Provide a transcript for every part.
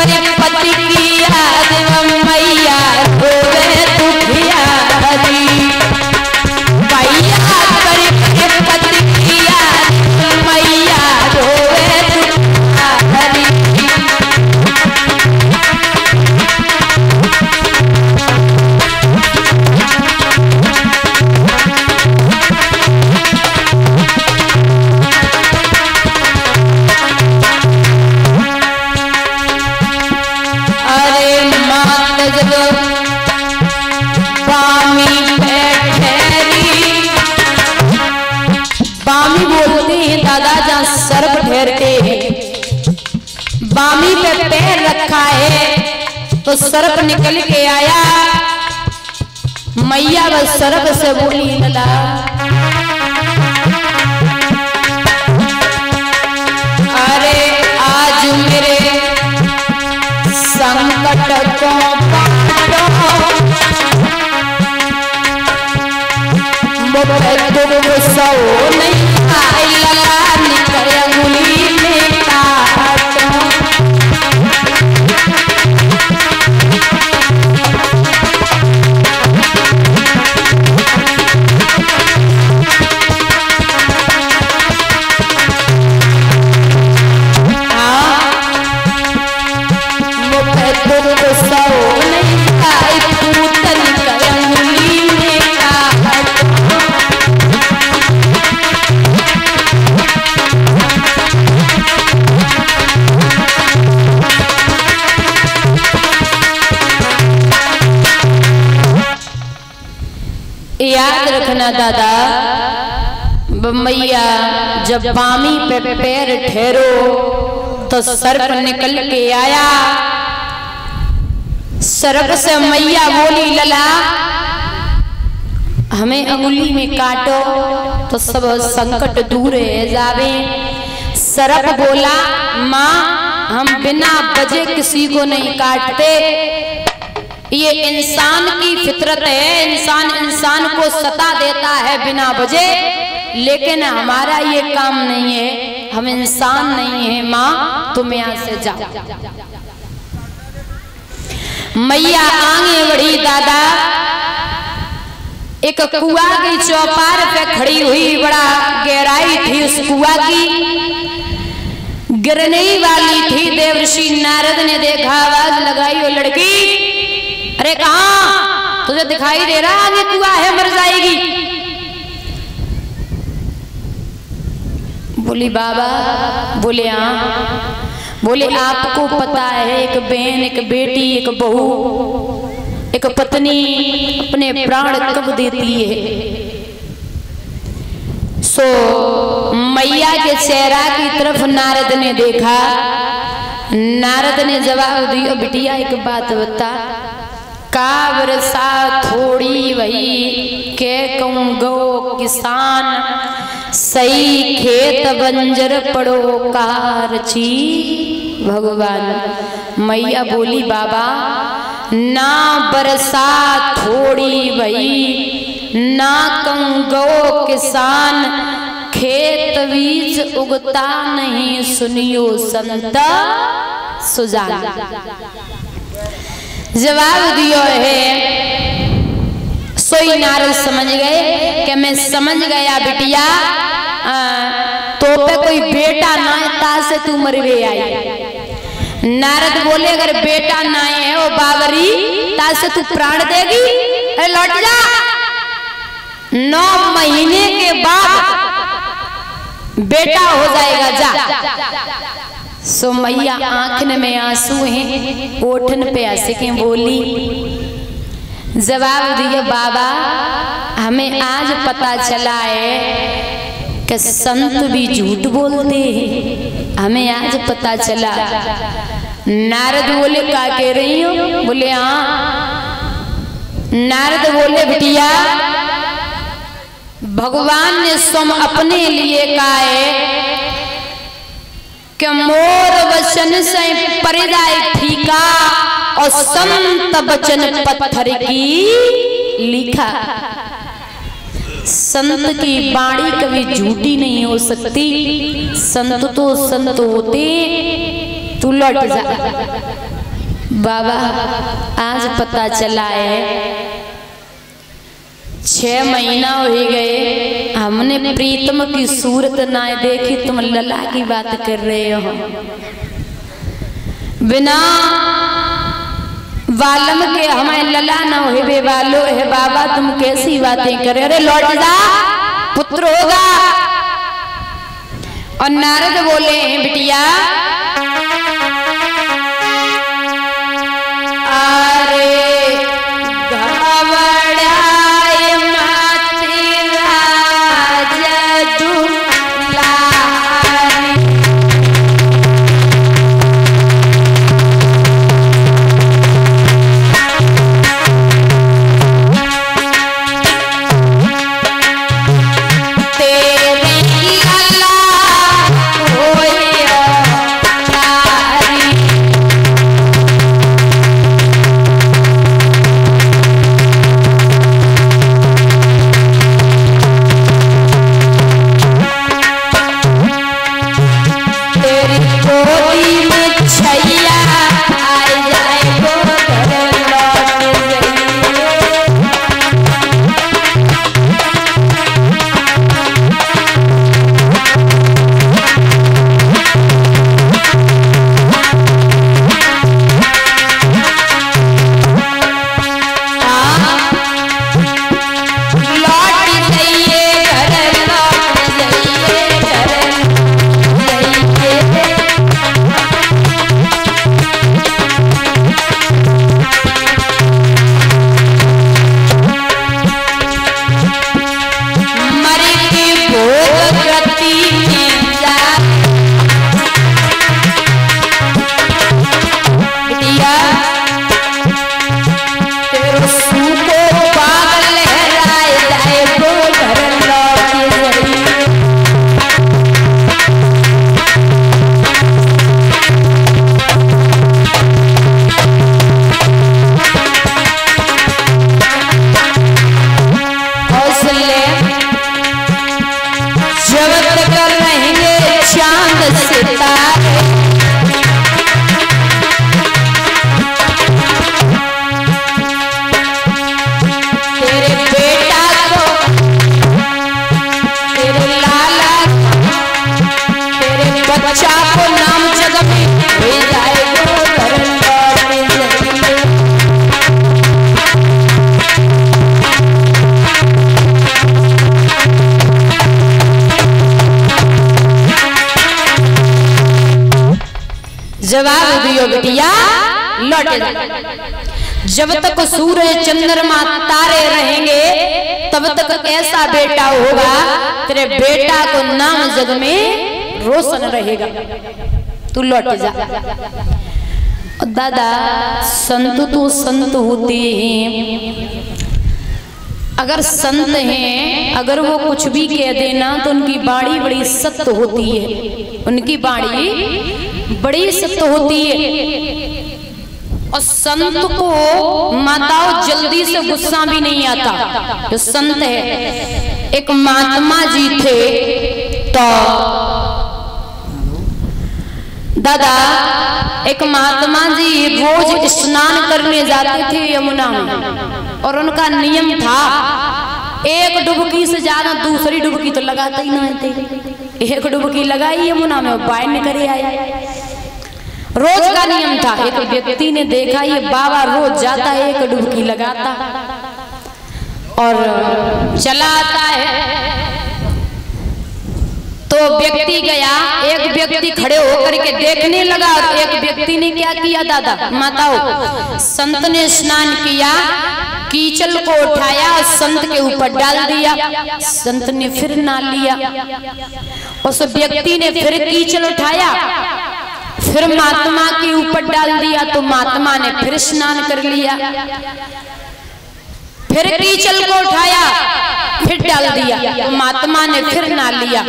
करे पति की याद मैया रोवे दुखिया हरी। मैया करे पति की याद मैया रोवे दुखिया हरी। सर्प ठहरते हैं, बामी पे पैर रखा है तो सर्प निकल के आया। मैया बस सर्प से बोली लला अरे आज मेरे संकट को बांटो, मुझे दुख सो नहीं आई लला निकल अंगुली में काटो। मुझे दुख सो नहीं आई पूत निकल अंगुली में काटो। याद रखना दादा, मैया जब बामी पे पैर ठहरो तो सर्प निकल के आया। सर्प से मैया बोली लला हमें अंगुली में काटो तो सब संकट दूर है जावे। सर्प बोला माँ हम बिना वजह किसी को नहीं काटते, ये इंसान की फितरत है, इंसान को सता देता है बिना वजह, लेकिन हमारा ये काम नहीं है, हम इंसान नहीं है माँ तुम यहाँ से जाओ। मैया आगे बढ़ी दादा, एक कुआ की चौपार पे खड़ी हुई, बड़ा गहराई थी उस कुआ की, गिरने वाली थी। देवर्षि नारद ने देखा, आवाज लगाई वो लड़की अरे कहाँ तुझे दिखाई दे रहा आगे कुआ है मर जाएगी। बोली बाबा, बोले हाँ, बोले आपको पता है एक बहन एक बेटी एक बहू एक पत्नी अपने प्राण कब देती है। सो मैया के चेहरा की तरफ नारद ने देखा, नारद ने जवाब दिया बिटिया एक बात बता, का वर्षा थोड़ी वही के कहूँ गो किसान, सही खेत बंजर पड़ो कारची। भगवान मैया बोली बाबा ना बरसा थोड़ी वही ना कंगो किसान, खेत बीज उगता नहीं सुनियो संत सुजान। जवाब दियो है सोई नारद समझ गए कि मैं समझ गया बिटिया, तो पे कोई बेटा ना ता से तू मरवे आई। नारद बोले अगर बेटा ना है वो बावरी ता से तू प्राण देगी, अरे लौट जा। 9 महीने के बाद बेटा हो जाएगा जा। सो मैया आंखन में आंसू हैं, ओठन पे हंसके बोली, जवाब दिया बाबा हमें आज पता चला है कि संत भी झूठ बोलते हैं, हमें आज पता चला। नारद बोले क्या कह रही हो? बोले हाँ। नारद बोले बिटिया भगवान ने स्वयं अपने लिए कहा है कि मोर वचन से परिदाय फीका और संत वचन पत्थर की लिखा। संत की वाणी कभी झूठी नहीं हो सकती, संत तो संत होते। तू लौट जा। बाबा आज पता चला है 6 महीना हो ही गए हमने प्रीतम की सूरत ना देखी, तुम लला की बात कर रहे हो। बिना वालम के हमें लला न हो बेवालो है बाबा, तुम कैसी बातें करे। अरे लौट जा पुत्र होगा। और नारद बोले हैं बिटिया जवाब दियो बिटिया लौटे। जब तक सूरज चंद्रमा तारे रहेंगे तब तक ऐसा बेटा होगा तेरे बेटा को नाम जग में रोशन रहेगा, तू लौट जा। दादा संत तो संत होते हैं, अगर संत हैं अगर वो कुछ भी कह देना तो उनकी बाणी बड़ी सत्य होती है, उनकी बाणी बड़ी सत्य होती है। और संत को माताओं जल्दी से गुस्सा भी नहीं आता। जो संत है, एक महात्मा जी थे तो दादा एक महात्मा जी रोज स्नान करने जाते थे यमुना में, और उनका नियम था एक डुबकी से ज्यादा दूसरी डुबकी तो लगाते ही नहीं थे। एक डुबकी लगाई यमुना में बाहर निकल आए, रोज का नियम था। एक व्यक्ति ने देखा ये बाबा रोज जाता है एक डुबकी लगाता और चला आता है, तो व्यक्ति गया, एक व्यक्ति खड़े होकर के देखने लगा। और एक व्यक्ति ने क्या किया दादा माताओं, संत ने स्नान किया, कीचल को उठाया और संत के ऊपर डाल दिया। संत ने फिर नहा लिया, उस व्यक्ति ने फिर कीचल उठाया, फिर महात्मा के ऊपर डाल दिया, तो महात्मा ने फिर स्नान कर लिया। फिर कीचल को उठाया, फिर डाल दिया, तो महात्मा ने फिर नहा लिया।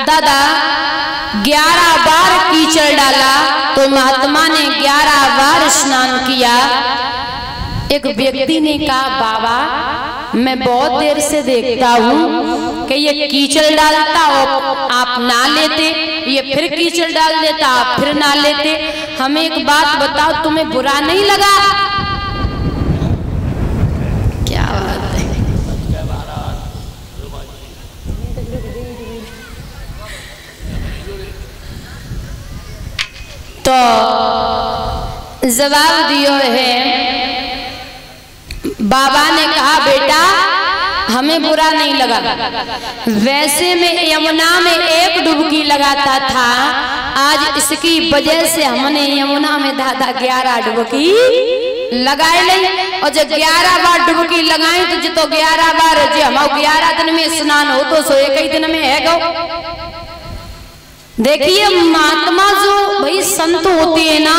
दादा 11 बार कीचल डाला, तो महात्मा ने 11 बार स्नान किया। एक व्यक्ति ने कहा, बाबा मैं बहुत देर से देखता हूँ कि ये कीचड़ डालता और आप ना लेते, ये फिर कीचड़ डाल देता आप फिर ना लेते, हमें एक बात बताओ, तुम्हें बुरा नहीं लगा? क्या बात है। तो जवाब दियो है, बाबा ने कहा बेटा हमें बुरा नहीं लगा, वैसे मैं यमुना में एक डुबकी लगाता था, आज इसकी वजह से हमने यमुना में दादा 11 डुबकी लगाए नहीं, और जब 11 बार डुबकी लगाई तो जो 11 बार जो हम 11 दिन में स्नान हो तो सो एक ही दिन में है गो। देखिए महात्मा जो भाई संत होते हैं ना,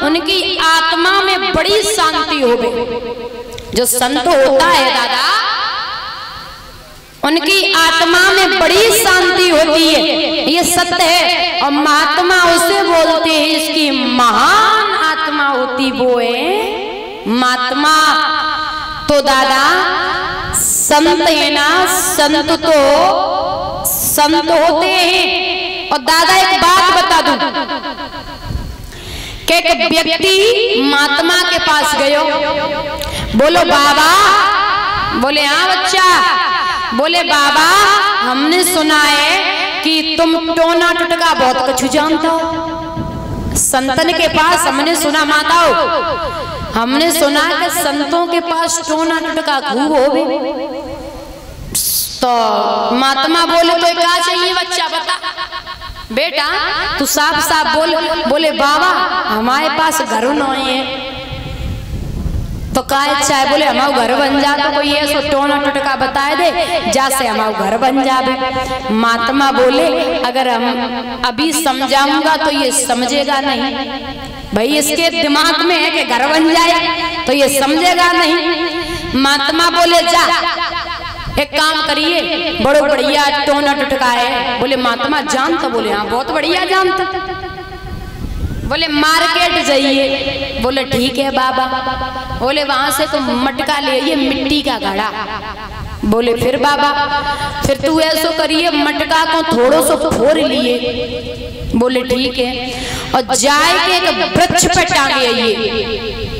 उनकी आत्मा में बड़ी शांति हो गई। जो संत होता है दादा, उनकी आत्मा में बड़ी शांति होती है, ये सत्य है। और महात्मा उसे बोलते हैं इसकी महान आत्मा होती वो है महात्मा। तो दादा संत है ना, संत तो संत होते हैं। और दादा एक बात बता दूं कि एक व्यक्ति महात्मा के पास गयो, बोलो बाबा, बोले हाँ बच्चा, बोले बाबा हमने सुना है कि तुम टोना टुटका बहुत कुछ जानते हो। संतन के पास हमने सुना, माताओं हमने सुना कि संतों के पास टोना टुटका खूब हो। तो महात्मा बोले तो क्या चाहिए बच्चा बता। बेटा तू साफ साफ बोल। बोले बाबा हमारे पास घर नहीं है। तो काय चाहे, बोले हमारा घर बन जा, तो कोई ऐसा टोना टुटका बताए दे जैसे हमारा घर बन जावे। महात्मा बोले अगर हम अभी समझाऊंगा तो ये समझेगा नहीं, भाई इसके दिमाग में है कि घर बन जाए तो ये समझेगा नहीं। महात्मा बोले जा एक काम करिए, बड़ो बढ़िया टोना टुटका है। बोले महात्मा जानता? बोले हाँ बहुत बढ़िया जानता। बोले मार्केट जाइए। बोले ठीक है बाबा। बोले वहां से तो मटका ले आइए मिट्टी का घड़ा। बोले फिर बाबा? फिर तू ऐसो करिए मटका को थोड़ो सो फोड़ लिए। बोले ठीक है। और जाए के एक वृक्ष पे टांगे आइए।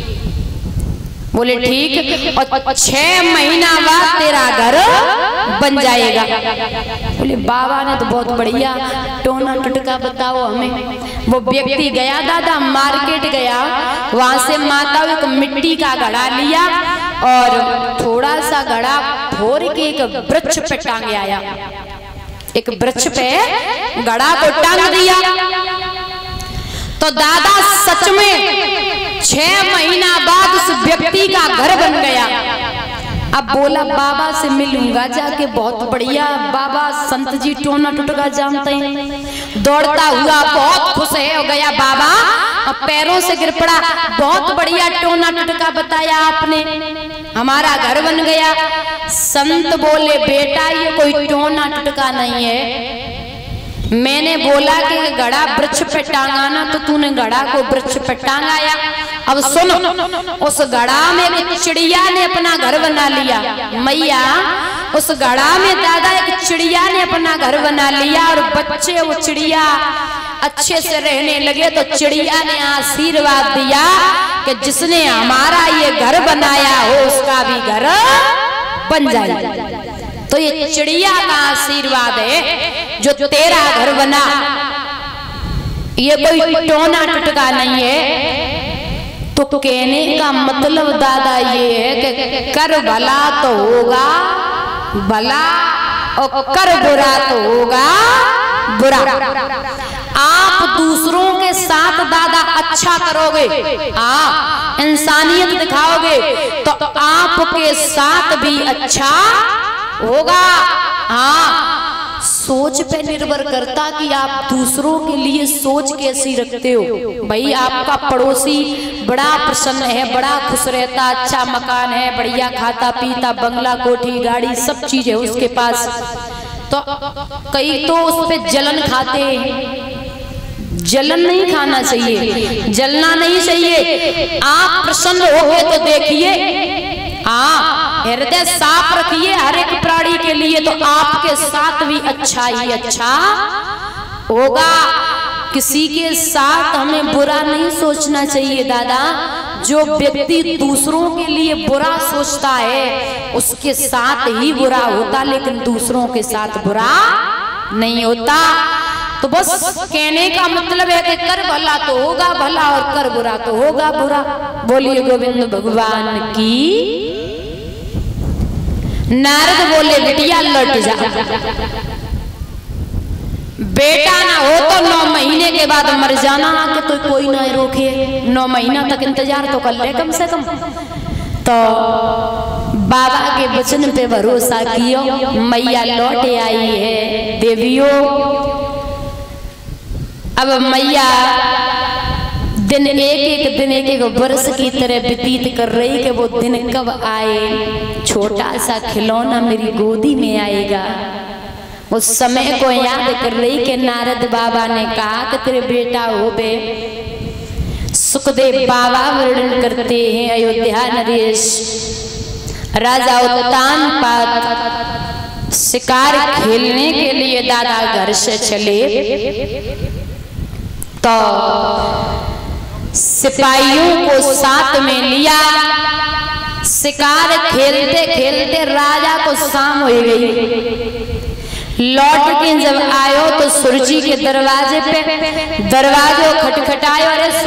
बोले ठीक। और 6 महीना बाद तेरा घर बन जाएगा। बोले बाबा ने तो बहुत बढ़िया टोना टुटका बताओ हमें। वो व्यक्ति गया दादा, मार्केट गया, वहां से माता एक मिट्टी का घड़ा लिया और थोड़ा सा घड़ा फोड़ के एक वृक्ष पे टांग आया। एक वृक्ष पे घड़ा को टांग दिया। तो दादा सच में 6 महीना बाद उस व्यक्ति का घर बन गया। अब बोला बाबा से मिलूंगा जाके, बहुत बढ़िया बाबा संत जी टोना टुटका जानते हैं। दौड़ता हुआ बहुत खुश है हो गया बाबा, अब पैरों से गिर पड़ा, बहुत बढ़िया टोना टुटका बताया आपने, हमारा घर बन गया। संत बोले बेटा ये कोई टोना टुटका नहीं है, मैंने बोला कि घड़ा वृक्ष पे टांगाना तो तूने घड़ा को वृक्ष पे टांगाया। अब सुनो, उस घड़ा में एक चिड़िया ने अपना घर बना लिया। मैया उस घड़ा में दादा एक चिड़िया ने अपना घर बना लिया और बच्चे वो चिड़िया अच्छे से रहने लगे। तो चिड़िया ने आशीर्वाद दिया कि जिसने हमारा ये घर बनाया हो उसका भी घर बन जाए। तो ये चिड़िया का आशीर्वाद है जो तेरा घर बना, ये कोई टोना टुटका नहीं है। तो कहने का मतलब दादा ये है कि कर भला तो होगा भला और कर बुरा तो होगा बुरा। आप दूसरों के साथ दादा अच्छा करोगे, हाँ इंसानियत दिखाओगे तो आपके साथ भी अच्छा होगा। हाँ सोच पे निर्भर करता कि आप दूसरों के लिए सोच कैसी रखते हो। भाई आपका पड़ोसी बड़ा प्रसन्न है, बड़ा खुश रहता, अच्छा मकान है, बढ़िया खाता पीता, बंगला कोठी गाड़ी सब चीज है उसके पास, तो कई तो उस पे जलन खाते हैं, जलन नहीं खाना चाहिए, जलना नहीं चाहिए। आप प्रसन्न हो गए तो देखिए, हाँ हृदय साफ रखिए हर एक प्राणी के लिए, तो आपके साथ भी अच्छा ही अच्छा होगा। किसी के साथ हमें बुरा नहीं सोचना चाहिए दादा। जो व्यक्ति दूसरों के लिए बुरा सोचता है उसके साथ ही बुरा होता, लेकिन दूसरों के साथ बुरा नहीं होता। तो बस कहने का मतलब है कि कर भला तो होगा भला और कर बुरा तो होगा बुरा। बोलिए गोविंद भगवान की। नारद बोले बिटिया लौट जा, बेटा ना हो तो 9 महीने के बाद मर जाना, आके तो कोई ना रोके। 9 महीना तक इंतजार तो कर ले कम से कम। तो बाबा के वचन पे भरोसा कियो, मैया लौट आई है देवियों। अब मैया दिन एक एक वर्ष की तरह व्यतीत कर रही कि वो दिन कब आए, छोटा सा खिलौना मेरी गोदी में आएगा। उस समय को याद कर रही कि नारद बाबा ने कहा कि तेरे बेटा हो बे। सुखदेव बाबा वर्णन करते हैं, अयोध्या नरेश राजा उत्तानपाद शिकार खेलने के लिए दादा घर से चले, तो सिपाहियों को साथ में लिया। शिकार खेलते खेलते राजा को शाम हो गई। लौट के जब आयो तो सुरजी के दरवाजे पे दरवाजो खटखटायो, अरे